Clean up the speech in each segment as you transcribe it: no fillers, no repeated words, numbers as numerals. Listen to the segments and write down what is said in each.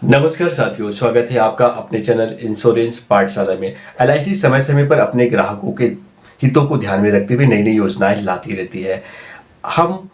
नमस्कार साथियों, स्वागत है आपका अपने चैनल इंश्योरेंस पाठशाला में। एलआईसी समय समय पर अपने ग्राहकों के हितों को ध्यान में रखते हुए नई नई योजनाएं लाती रहती है। हम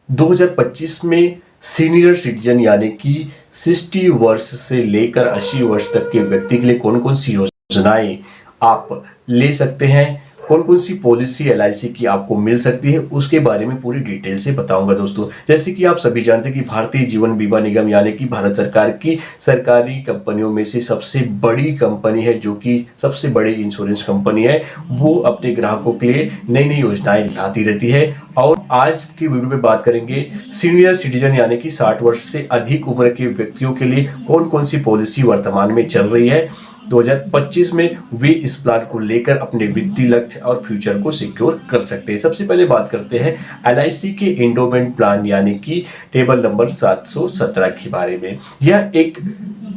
2025 में सीनियर सिटीजन यानी कि 60 वर्ष से लेकर 80 वर्ष तक के व्यक्ति के लिए कौन कौन सी योजनाएं आप ले सकते हैं, कौन कौन सी पॉलिसी एलआईसी की आपको मिल सकती है, उसके बारे में पूरी डिटेल से बताऊंगा दोस्तों। जैसे कि आप सभी जानते हैं कि भारतीय जीवन बीमा निगम यानी कि भारत सरकार की सरकारी कंपनियों में से सबसे बड़ी कंपनी है, जो कि सबसे बड़ी इंश्योरेंस कंपनी है। वो अपने ग्राहकों के लिए नई नई योजनाएं लाती रहती है। और आज की वीडियो में बात करेंगे सीनियर सिटीजन यानी कि 60 वर्ष से अधिक उम्र के व्यक्तियों के लिए कौन कौन सी पॉलिसी वर्तमान में चल रही है। 2025 में वे इस प्लान को लेकर अपने वित्तीय लक्ष्य और फ्यूचर को सिक्योर कर सकते हैं। सबसे पहले बात करते हैं एलआईसी के एंडोमेंट प्लान यानी कि टेबल नंबर 717 के बारे में। यह एक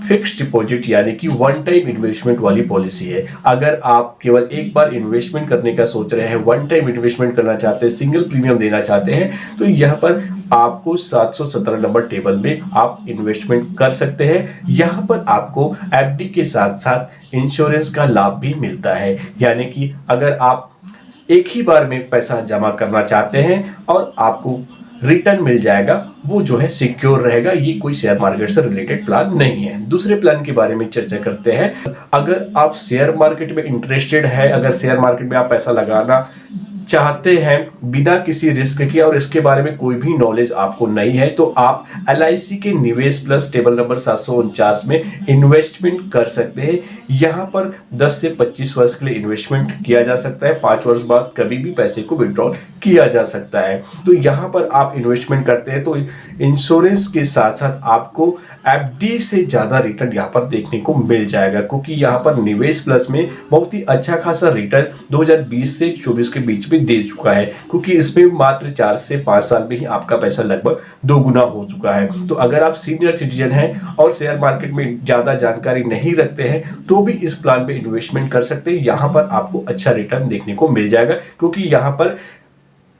फिक्स्ड डिपॉजिट यानी कि वन टाइम इन्वेस्टमेंट वाली पॉलिसी है। अगर आप केवल एक बार इन्वेस्टमेंट करने का सोच रहे हैं, वन टाइम इन्वेस्टमेंट करना चाहते हैं, सिंगल प्रीमियम देना चाहते हैं, तो यहाँ पर आपको 717 नंबर टेबल में आप इन्वेस्टमेंट कर सकते हैं। यहाँ पर आपको एफडी के साथ साथ इंश्योरेंस का लाभ भी मिलता है। यानी कि अगर आप एक ही बार में पैसा जमा करना चाहते हैं और आपको रिटर्न मिल जाएगा, वो जो है सिक्योर रहेगा। ये कोई शेयर मार्केट से रिलेटेड प्लान नहीं है। दूसरे प्लान के बारे में चर्चा करते हैं। अगर आप शेयर मार्केट में इंटरेस्टेड है, अगर शेयर मार्केट में आप पैसा लगाना चाहते हैं बिना किसी रिस्क के और इसके बारे में कोई भी नॉलेज आपको नहीं है, तो आप एलआईसी के निवेश प्लस टेबल नंबर 749 में इन्वेस्टमेंट कर सकते हैं। यहाँ पर 10 से 25 वर्ष के लिए इन्वेस्टमेंट किया जा सकता है। 5 वर्ष बाद कभी भी पैसे को विड्रॉल किया जा सकता है। तो यहाँ पर आप इन्वेस्टमेंट करते हैं तो इंश्योरेंस के साथ साथ आपको एफडी से ज्यादा रिटर्न यहाँ पर देखने को मिल जाएगा, क्योंकि यहाँ पर निवेश प्लस में बहुत ही अच्छा खासा रिटर्न 2020 से 24 के बीच में दे चुका है, क्योंकि इसमें मात्र 4 से 5 साल में ही आपका पैसा लगभग 2 गुना हो चुका है। तो अगर आप सीनियर सिटीजन हैं और शेयर मार्केट में ज्यादा जानकारी नहीं रखते हैं, तो भी इस प्लान में इन्वेस्टमेंट कर सकते हैं। यहाँ पर आपको अच्छा रिटर्न देखने को मिल जाएगा, क्योंकि यहाँ पर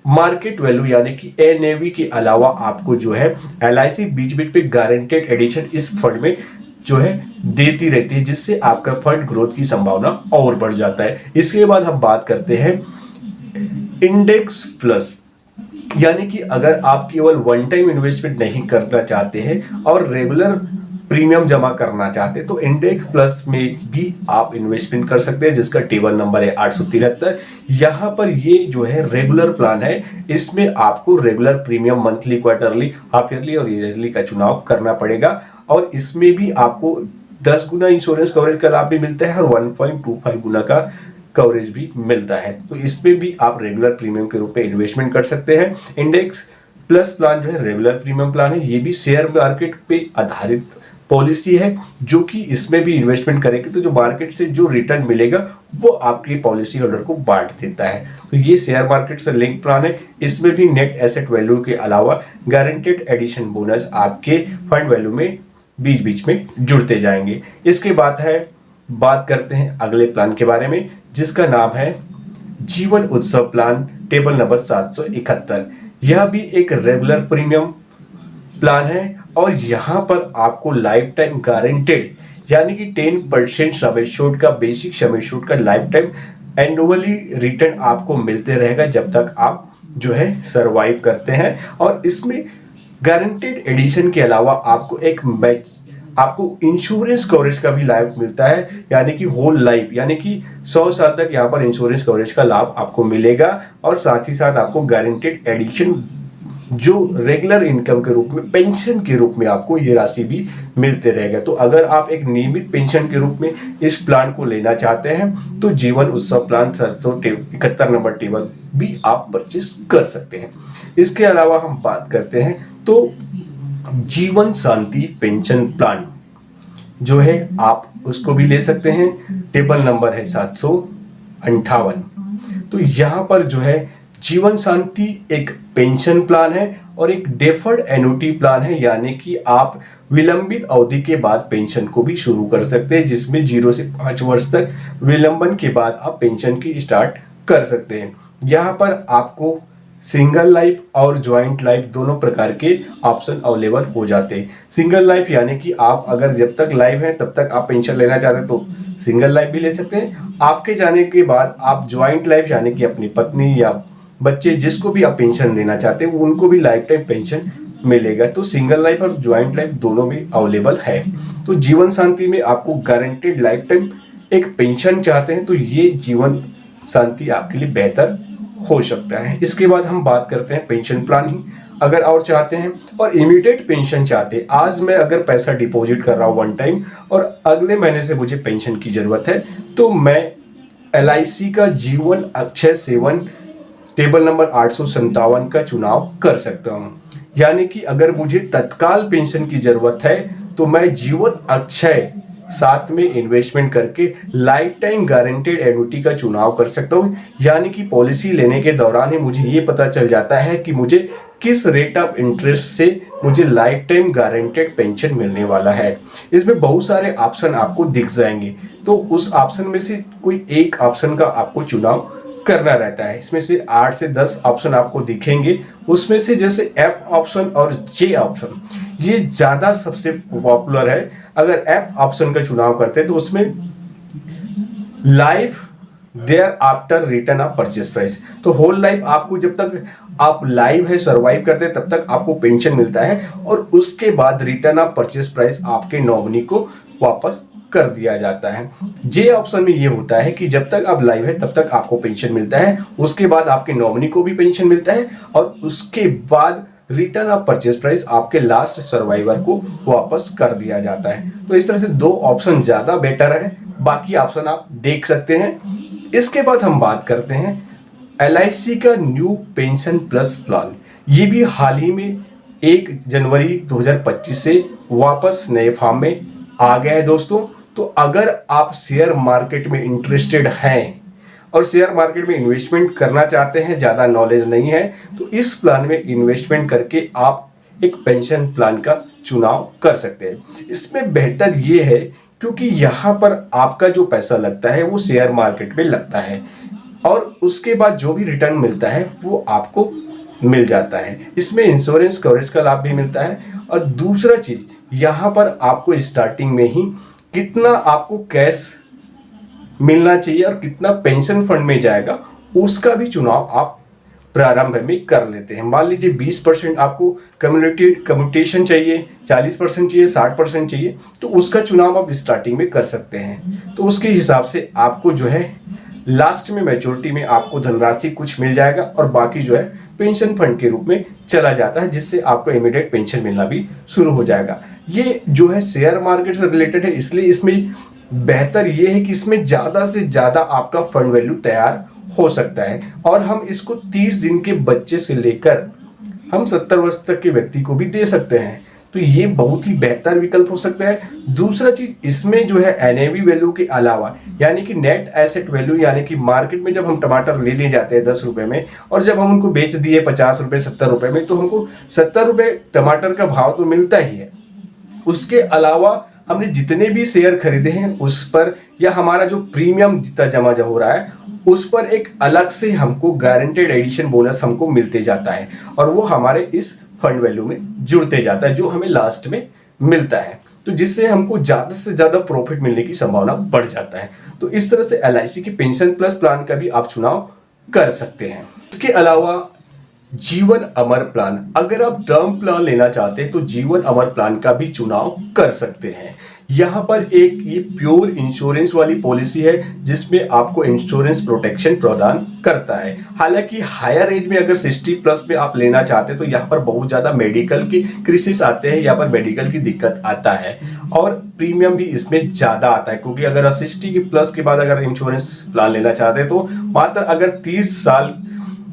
मार्केट वैल्यू यानी कि एनएवी के अलावा आपको जो है एलआईसी बीच बीच पे गारंटेड एडिशन इस फंड में जो है देती रहती है, जिससे आपका फंड ग्रोथ की संभावना और बढ़ जाता है। इसके बाद हम बात करते हैं इंडेक्स प्लस, यानी कि अगर आप केवल वन टाइम इन्वेस्टमेंट नहीं करना चाहते हैं और रेगुलर प्रीमियम जमा करना चाहते हैं, तो इंडेक्स प्लस में भी आप इन्वेस्टमेंट कर सकते हैं, जिसका टेबल नंबर है 873। यहाँ पर ये जो है रेगुलर प्लान है। इसमें आपको regular premium monthly, quarterly, half yearly और ईयरली का चुनाव करना पड़ेगा। और इसमें भी आपको 10 गुना इंश्योरेंस कवरेज का लाभ भी मिलता है और 1.25 गुना का कवरेज भी मिलता है। तो इसमें भी आप रेगुलर प्रीमियम के रूप में इन्वेस्टमेंट कर सकते हैं। इंडेक्स प्लस प्लान जो है रेगुलर प्रीमियम प्लान है। ये भी शेयर मार्केट पे आधारित पॉलिसी है, जो कि इसमें भी इन्वेस्टमेंट करेंगे तो जो मार्केट से जो रिटर्न मिलेगा वो आपकी पॉलिसी होल्डर को बांट देता है। तो ये शेयर मार्केट से लिंक प्लान है। इसमें भी नेट एसेट वैल्यू के अलावा गारंटेड एडिशन बोनस आपके फंड वैल्यू में बीच बीच में जुड़ते जाएंगे। इसके बात करते हैं अगले प्लान के बारे में, जिसका नाम है जीवन उत्सव प्लान टेबल नंबर 771। यह भी एक रेगुलर प्रीमियम प्लान है और यहाँ पर आपको लाइफ टाइम गारंटेड यानी कि 10% सम एश्योर्ड का बेसिक सम एश्योर्ड का लाइफ टाइम एनुअली रिटर्न आपको मिलते रहेगा जब तक आप जो है सरवाइव करते हैं। और इसमें गारंटेड एडिशन के अलावा आपको इंश्योरेंस कवरेज का भी लाभ मिलता है, यानी कि होल लाइफ, यानी कि 100 साल तक यहाँ पर इंश्योरेंस कवरेज का लाभ आपको मिलेगा। और साथ ही साथ आपको गारंटेड एडिशन जो रेगुलर इनकम के रूप में, पेंशन के रूप में आपको ये राशि भी मिलते रहेगा। तो अगर आप एक नियमित पेंशन के रूप में इस प्लान को लेना चाहते हैं, तो जीवन उत्सव प्लान 771 नंबर टेबल भी आप परचेस कर सकते हैं। इसके अलावा हम बात करते हैं तो जीवन शांति पेंशन प्लान जो है आप उसको भी ले सकते हैं। टेबल नंबर है 758। तो यहाँ पर जो है जीवन शांति एक पेंशन प्लान है और एक डेफर्ड एन्युटी प्लान है, यानी कि आप विलंबित अवधि के बाद पेंशन को भी शुरू कर सकते हैं, जिसमें 0 से 5 वर्ष तक विलंबन के बाद आप पेंशन की स्टार्ट कर सकते हैं। यहाँ पर आपको सिंगल लाइफ और ज्वाइंट लाइफ दोनों प्रकार के ऑप्शन अवेलेबल हो जाते हैं। सिंगल लाइफ यानी कि आप अगर जब तक लाइव हैं तब तक आप पेंशन लेना चाहते हैं तो सिंगल लाइफ भी ले सकते हैं। आपके जाने के बाद आप ज्वाइंट लाइफ यानी कि अपनी पत्नी या बच्चे जिसको भी आप पेंशन देना चाहते हैं उनको भी लाइफ टाइम पेंशन मिलेगा। तो सिंगल लाइफ और ज्वाइंट लाइफ दोनों में अवेलेबल है। तो जीवन शांति में आपको गारंटेड लाइफ टाइम एक पेंशन चाहते हैं तो ये जीवन शांति आपके लिए बेहतर हो सकता है। इसके बाद हम बात करते हैं पेंशन प्लानिंग अगर और चाहते हैं और इमीडिएट पेंशन चाहते हैं। आज मैं अगर पैसा डिपॉजिट कर रहा हूँ वन टाइम और अगले महीने से मुझे पेंशन की जरूरत है तो मैं LIC का जीवन अक्षय सेवन टेबल नंबर 857 का चुनाव कर सकता हूँ। यानी कि अगर मुझे तत्काल पेंशन की जरूरत है तो मैं जीवन अक्षय साथ में इन्वेस्टमेंट करके लाइफ टाइम गारंटेड एन्युटी का चुनाव कर सकता हूँ। यानी कि पॉलिसी लेने के दौरान ही मुझे ये पता चल जाता है कि मुझे किस रेट ऑफ इंटरेस्ट से मुझे लाइफ टाइम गारंटेड पेंशन मिलने वाला है। इसमें बहुत सारे ऑप्शन आपको दिख जाएंगे तो उस ऑप्शन में से कोई एक ऑप्शन का आपको चुनाव करना रहता है। इसमें से 8 से 10 ऑप्शन आपको दिखेंगे। उसमें से जैसे F ऑप्शन और J ऑप्शन ये ज़्यादा सबसे पॉपुलर है। अगर F ऑप्शन का चुनाव करते हैं तो उसमें life there after return of purchase price, तो होल लाइफ आपको जब तक आप लाइव है सर्वाइव करते हैं तब तक आपको पेंशन मिलता है और उसके बाद रिटर्न ऑफ परचेज प्राइस आपके नॉमिनी को वापस कर दिया जाता है। जे ऑप्शन में ये होता है कि जब तक आप लाइव है तब तक आपको पेंशन मिलता है, उसके बाद आपके नॉमिनी को भी पेंशन मिलता है और उसके बाद रिटर्न ऑफ परचेज प्राइस आपके लास्ट सर्वाइवर को वापस कर दिया जाता है। तो इस तरह से दो ऑप्शन ज़्यादा बेटर है, बाकी ऑप्शन आप देख सकते हैं। इसके बाद हम बात करते हैं LIC का न्यू पेंशन प्लस प्लान। ये भी हाल ही में 1 जनवरी 2025 से वापस नए फॉर्म में आ गया है दोस्तों। तो अगर आप शेयर मार्केट में इंटरेस्टेड हैं और शेयर मार्केट में इन्वेस्टमेंट करना चाहते हैं, ज़्यादा नॉलेज नहीं है, तो इस प्लान में इन्वेस्टमेंट करके आप एक पेंशन प्लान का चुनाव कर सकते हैं। इसमें बेहतर ये है क्योंकि यहाँ पर आपका जो पैसा लगता है वो शेयर मार्केट में लगता है और उसके बाद जो भी रिटर्न मिलता है वो आपको मिल जाता है। इसमें इंश्योरेंस कवरेज का लाभ भी मिलता है और दूसरा चीज़ यहाँ पर आपको स्टार्टिंग में ही कितना आपको कैश मिलना चाहिए और कितना पेंशन फंड में जाएगा उसका भी चुनाव आप प्रारंभ में कर लेते हैं। मान लीजिए 20% आपको कम्यूटेशन चाहिए, 40% चाहिए, 60% चाहिए, तो उसका चुनाव आप स्टार्टिंग में कर सकते हैं। तो उसके हिसाब से आपको जो है लास्ट में मैच्योरिटी में आपको धनराशि कुछ मिल जाएगा और बाकी जो है पेंशन फंड के रूप में चला जाता है, जिससे आपको इमीडिएट पेंशन मिलना भी शुरू हो जाएगा। ये जो है शेयर मार्केट से रिलेटेड है, इसलिए इसमें बेहतर ये है कि इसमें ज़्यादा से ज़्यादा आपका फंड वैल्यू तैयार हो सकता है और हम इसको 30 दिन के बच्चे से लेकर हम 70 वर्ष तक के व्यक्ति को भी दे सकते हैं। तो ये बहुत ही बेहतर विकल्प हो सकता है। दूसरा चीज इसमें जो है NAV वैल्यू के अलावा यानी कि नेट एसेट वैल्यू, यानी कि मार्केट में जब हम टमाटर ले जाते हैं 10 रुपए में और जब हम उनको बेच दिए 50 रुपए 70 रुपए में, तो हमको 70 रुपए टमाटर का भाव तो मिलता ही है। उसके अलावा हमने जितने भी शेयर खरीदे हैं उस पर या हमारा जो प्रीमियम जितना जमा हो रहा है उस पर एक अलग से हमको गारंटेड एडिशन बोनस हमको मिलते जाता है और वो हमारे इस फंड वैल्यू में जुड़ते जाता है जो हमें लास्ट में मिलता है। तो जिससे हमको ज़्यादा से ज़्यादा प्रॉफिट मिलने की संभावना बढ़ जाता है। तो इस तरह से LIC की पेंशन प्लस प्लान का भी आप चुनाव कर सकते हैं। इसके अलावा जीवन अमर प्लान, अगर आप टर्म प्लान लेना चाहते हैं तो जीवन अमर प्लान का भी चुनाव कर सकते हैं। यहाँ पर एक ये प्योर इंश्योरेंस वाली पॉलिसी है जिसमें आपको इंश्योरेंस प्रोटेक्शन प्रदान करता है। हालांकि हायर एज में अगर 60 प्लस में आप लेना चाहते हैं तो यहाँ पर बहुत ज़्यादा मेडिकल की क्राइसिस आते हैं, यहाँ पर मेडिकल की दिक्कत आता है और प्रीमियम भी इसमें ज़्यादा आता है, क्योंकि अगर 60 के प्लस के बाद अगर इंश्योरेंस प्लान लेना चाहते हैं तो मात्र अगर 30 साल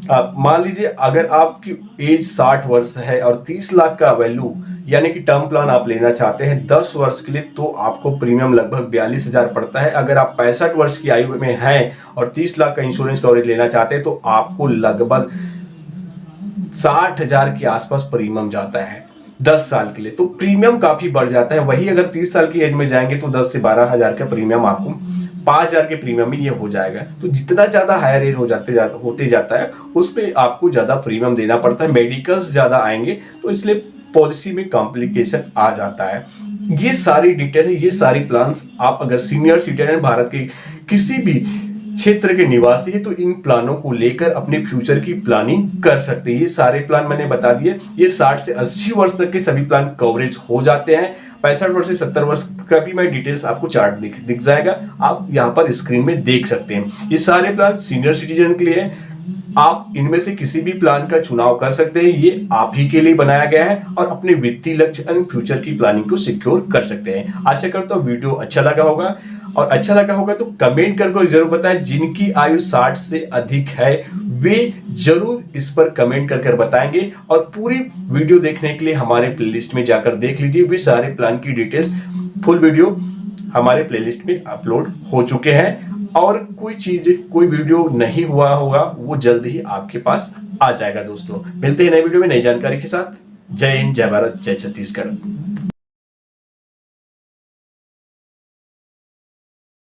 मान लीजिए अगर आपकी एज 60 वर्ष है और 30 लाख का वैल्यू यानी कि टर्म प्लान आप लेना चाहते हैं 10 वर्ष के लिए, तो आपको प्रीमियम लगभग 42,000 पड़ता है। अगर आप 65 वर्ष की आयु में हैं और 30 लाख का इंश्योरेंस कवरेज लेना चाहते हैं तो आपको लगभग 60,000 के आसपास प्रीमियम जाता है 10 साल के लिए। तो प्रीमियम काफ़ी बढ़ जाता है। वही अगर 30 साल की एज में जाएंगे तो 10 से 12,000 का प्रीमियम आपको 5,000 के प्रीमियम में ये हो जाएगा। तो जितना ज़्यादा हायर एज होते जाता है उस पर आपको ज़्यादा प्रीमियम देना पड़ता है, मेडिकल्स ज़्यादा आएंगे तो इसलिए पॉलिसी में कॉम्प्लिकेशन आ जाता है। ये सारी डिटेल है, ये सारी प्लान्स आप अगर सीनियर सिटीजन भारत के किसी भी क्षेत्र के निवासी है तो इन प्लानों को लेकर अपने फ्यूचर की प्लानिंग कर सकते हैं। ये सारे प्लान मैंने बता दिए, ये 60 से 80 वर्ष तक के सभी प्लान कवरेज हो जाते हैं। 65 वर्ष से 70 वर्ष का भी मैं डिटेल्स आपको चार्ट दिख जाएगा, आप यहाँ पर स्क्रीन में देख सकते हैं। ये सारे प्लान सीनियर सिटीजन के लिए है, आप इनमें से किसी भी प्लान का चुनाव कर सकते हैं। ये आप ही के लिए बनाया गया है और अपने वित्तीय लक्ष्य एंड फ्यूचर की प्लानिंग को सिक्योर कर सकते हैं। आशा करता हूं वीडियो अच्छा लगा होगा, और अच्छा लगा होगा तो कमेंट करके जरूर बताएं। जिनकी आयु 60 से अधिक है वे जरूर इस पर कमेंट कर बताएंगे, और पूरी वीडियो देखने के लिए हमारे प्लेलिस्ट में जाकर देख लीजिए। वे सारे प्लान की डिटेल्स फुल वीडियो हमारे प्लेलिस्ट में अपलोड हो चुके हैं, और कोई वीडियो नहीं हुआ होगा वो जल्द ही आपके पास आ जाएगा। दोस्तों मिलते हैं नए वीडियो में नई जानकारी के साथ। जय हिंद, जय भारत, जय छत्तीसगढ़।